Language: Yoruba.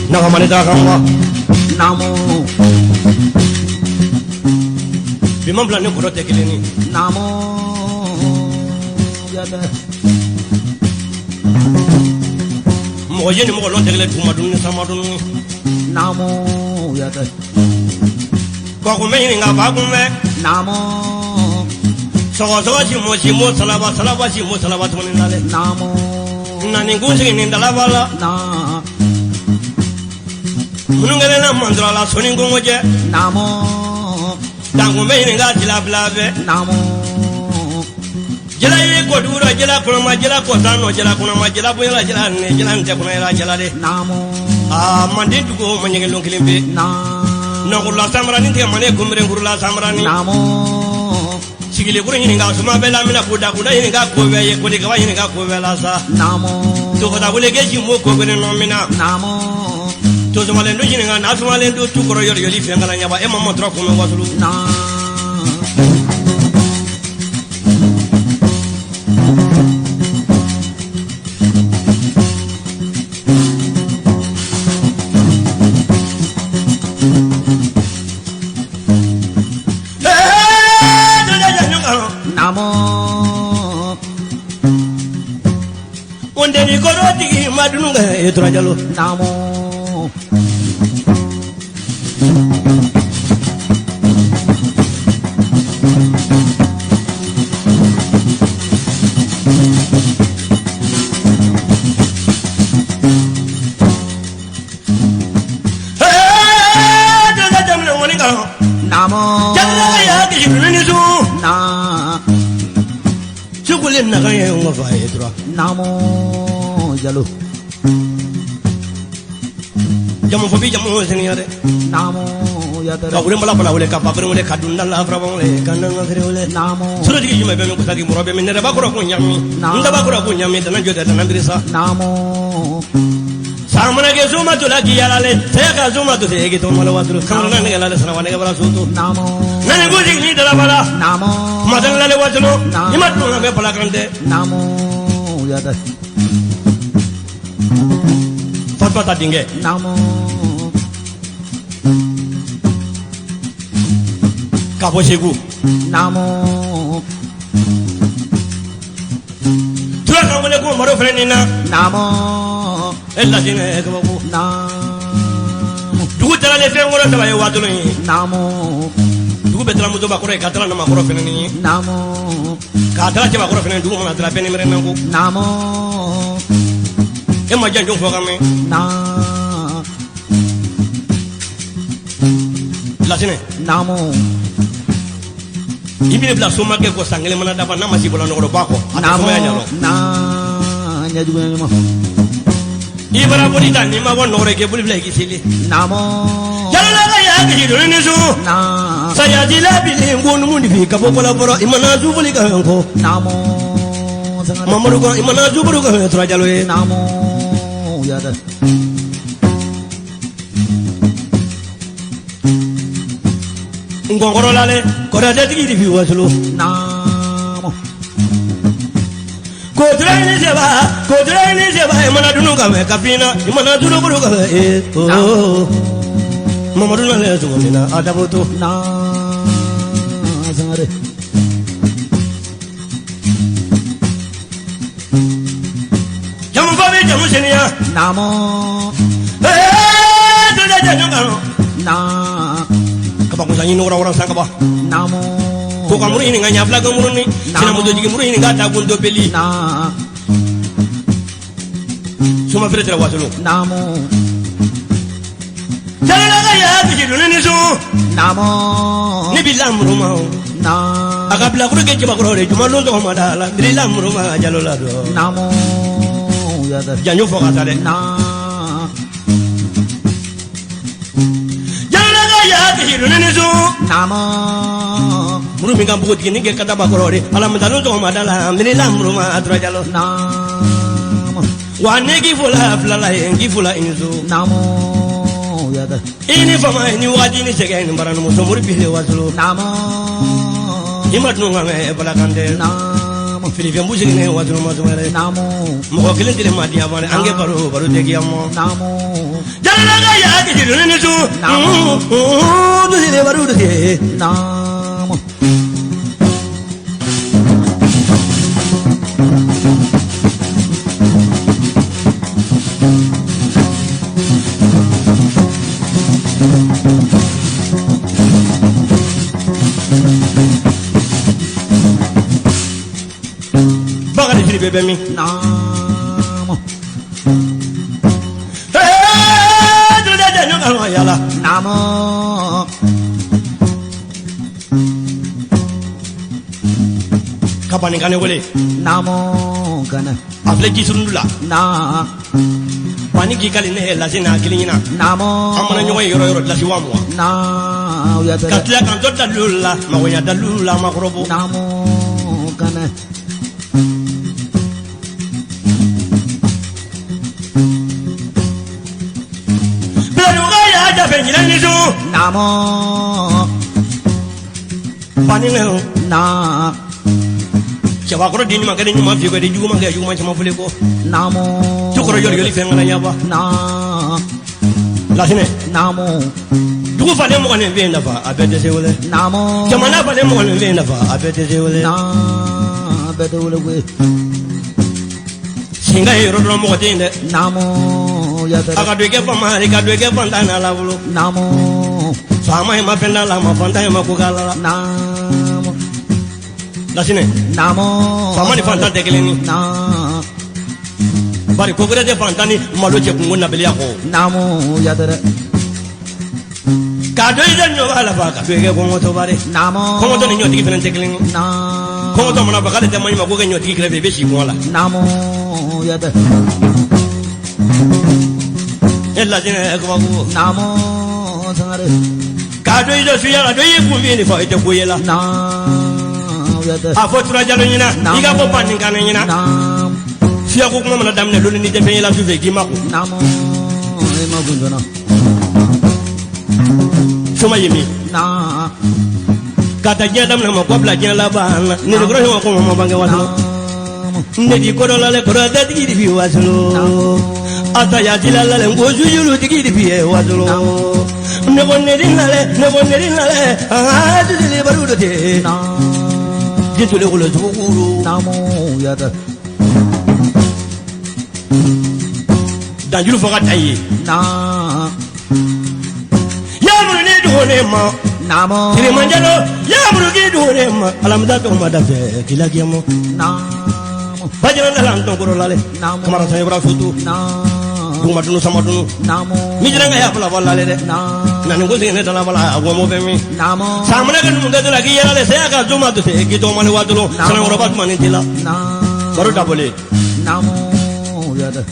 Nakamani dakangwa. Namo. Bimam belani koro tekilini. Namo. Yada. Mo yeni mo lo tekile tumadun samadun. Namo. Yada. Ko ko me nga ba ko me. Namo. Sogo simo salaba simo salaba tumanin dale. Namo. Nani gunsi ni dalabala. Na. Munungere na mandra la soni ngoje. Namo. Dangu me nga jila blabe. Namo. Jela ye ko duro jela ko ma jela ko tano jela ko ma jela bo jela ne jela nte ko na jela de. Namo. Ah mande dugo manyenge lonkilimbe. Na. No la samrani te mane kumre ngurla samrani. Namo. Sigile kuru ni nga suma bela mina kuda ni nga ko be ye ko de ka ni nga ko bela sa. Namo. To ko da bule ge ji mo ko gene no mina. Namo. To so malen do ni nga na so malen do tu koro yor yoli fi ngala nyaba e mamma tro ko me wasulu. Na. Namo. Onde ni koro ti madunu ga e tro jalo. Namo. Namo. Jalla ya ki ni su. Na. Chukulin na ga ye ngo fa e tro. Namo. Jalo. Jamu fobi jamu seni ade. Namo. Yada. Ka ure mala wole ka papere wole ka dunna la fra wole ka na ngere wole. Namo. Sura digi jume be ko tagi morobe min ne ba ko ko nyammi. Nda ba ko nyammi dana jode dana ndrisa. Namo. Samana ke zuma to la ki yala le. Te ka zuma to te ki to mala wadru. Kamna ne gala le sana wane ga bala sutu. Namo. Nane go digi ni dala bala. Namo. Madan la le wadru. Imat to na be bala kante. Namo. Yada. Fatwa ta dinge. Namo. Ka bo segu. Namo. Tura ka wole ko maro frenina. Namo. Ella dinge ko ko. Namo. Dugu tala le fen ngoro tala e wadru ni. Namo. Dugu be tala muzo ba ko re ka tala na ma ko frenini. Namo. Ka tala ke ba ko frenini dugu ma tala pen mere nangu. Namo. E ma janjong fo kame. Na. La sine. Namo. Ibine bla soma ke ko sangele mana dafa na masi bola ngoro bako. Namo. Na. Nya juga ni mo. Ibara bodi tan ni ma won ngore ke buli bla gisili. Namo. Jalla ga ya gi do ni su. Na. Saya jila bi ni ngonu mundi fi ka bokola boro imana zu buli ka ko. Namo. Mamadou ko imana zu bulu ko tra jalo e. Namo. Yada. Ngongoro lale ko da digi di fi wasulu. Namo. Ko dre ni seba imana dunu ka me kapina imana dunu bulu ka e. Mamadou lale zu ko mina adaboto. Na. Sangare. Jamu babe jamu senia. Namo. Dada janjong karo. Na. Kabang kusanyi orang-orang sang kaba. Namo. Ko kamuru ini nganya flag kamuru ni. Sina mudo jigi muru ini ngata gundo beli. Na. Suma fere tera wasulu. Namo. Jala ga ya biji dulu ni su. Namo. Ni bilam rumah. Na. Aga bila kuru ke jima kuru re cuma lu to madala. Bilam rumah jalo la do. Namo. Yada. Janju fo kata de. Na. Jala ga ya biji dulu ni su. Namo. Muru mi kampu kini ke kata bakuru re. Alam dalu to madala. Bilam rumah atra jalo. Namo. Wane gi fula fula engi fula inzu. Namo. Yada. Ini fama ini wadi ni sege ni barang muso muri pilih wasulu. Namo. Imat nunga me balakande. Namo. Filipen busi ne waati ma sumare Namo. mɔgɔ kelen tɛ ma diya bane an kɛ baro tɛ kiyama Namo. jalala ka ya kiti dun ni su dusi de baro de Namo. bakari filipe bɛ min Namo. dole de ɲɔgɔn kan yala Namo. ka bani kan ne wele Namo kana. a filɛ jisurundu la Na. bani k'i kali ne ye lase n'a kelen ɲina Namo. an mana ɲɔgɔn ye yɔrɔ yɔrɔ lase wa mugan Na. Ya ka tere. tila k'an to dalilu la magoya dalilu la makɔrɔbo Namo kana. biladuga y'a jafe ɲinɛ ni su Namo. bani ne Na. cɛbakɔrɔ di ɲuman kɛ ni ɲuman fi kɔ di juguman kɛ juguman caman fɔlen kɔ Namo. cɛkɔrɔ yɔrɔyɔli fɛn kana yaba Na. lasinɛ Namo. dugu falen mɔgɔ nin fɛn nafa a bɛɛ tɛ se wele Namo. jamana falen mɔgɔ nin fɛn nafa a bɛɛ tɛ se wele Na. Bete wule we. singa ye yɔrɔ dɔrɔn mɔgɔ tɛ yen dɛ Namo. Ya a tere. ka don i kɛ famari ka don i kɛ fantan n'a la bolo Namo. faama ye ma fɛn d'a la ma fantan ye ma ko k'a la Namo. lasinɛ Namo. faama ni fantan tɛ kelen ni Na. bari ko wɛrɛ tɛ fantan ni malo cɛ kungo nabiliya kɔ Namo. Ya tere. k'a dɔn i tɛ ɲɔ b'a la fa ka don i kɛ kɔngɔtɔ bari Namo. kɔngɔtɔ ni ɲɔtigi fɛnɛ tɛ kelen ye Na. kɔngɔtɔ mana fɔ k'ale tɛ maɲuman ko kɛ ɲɔtigi kɛrɛfɛ i bɛ si kɔngɔ la Namo. Ya tere. e lasinɛ kabako Namo. Sangare. k'a dɔn i tɛ suya la dɔn i y'i kun fi nin fɔ i tɛ ko ye la Na. Ya tere. a fɔ turajalo ɲina i ka fɔ bani kan ɲina Na. fiya ko kuma mana daminɛ loni ni tɛ fɛn ye la su fɛ k'i ma ko Namo. Ema gundono. soma ye min Na. ka ta diɲɛ daminɛ ma kɔ bila diɲɛ laban na ne de kɔrɔ ma ko ma bange waso Namo. ne di kɔrɔ la le kɔrɔ da tigi di bi waso a ta ya di la la le ko jujulu tigi di bi ye waso ne ko ne di la le a di di baru do te Na. jitu le ko le zuguru Namo. Ya tere. danjulu fɔ ka ta ye Na. yamuru ne dogo ne ma Namo. kirimanjalo yamuru ki dogo ne ma alamida tɔgɔ ma da fɛ kila kiyamo Namo. bajira da lan tɔn kɔrɔ la le Namo. kamara sa ibra futu Namo. duguma dunu sama dunu Namo. mi jira ka ya fala fala le de Namo. na ni ko ne dala bala a gomo fɛ min Namo. samana ka numu gado la ki yala le saya ka juma to te ki to mani wadulu sana ngoro bat mani tila Namo. baru dabole Namo. Ya tere.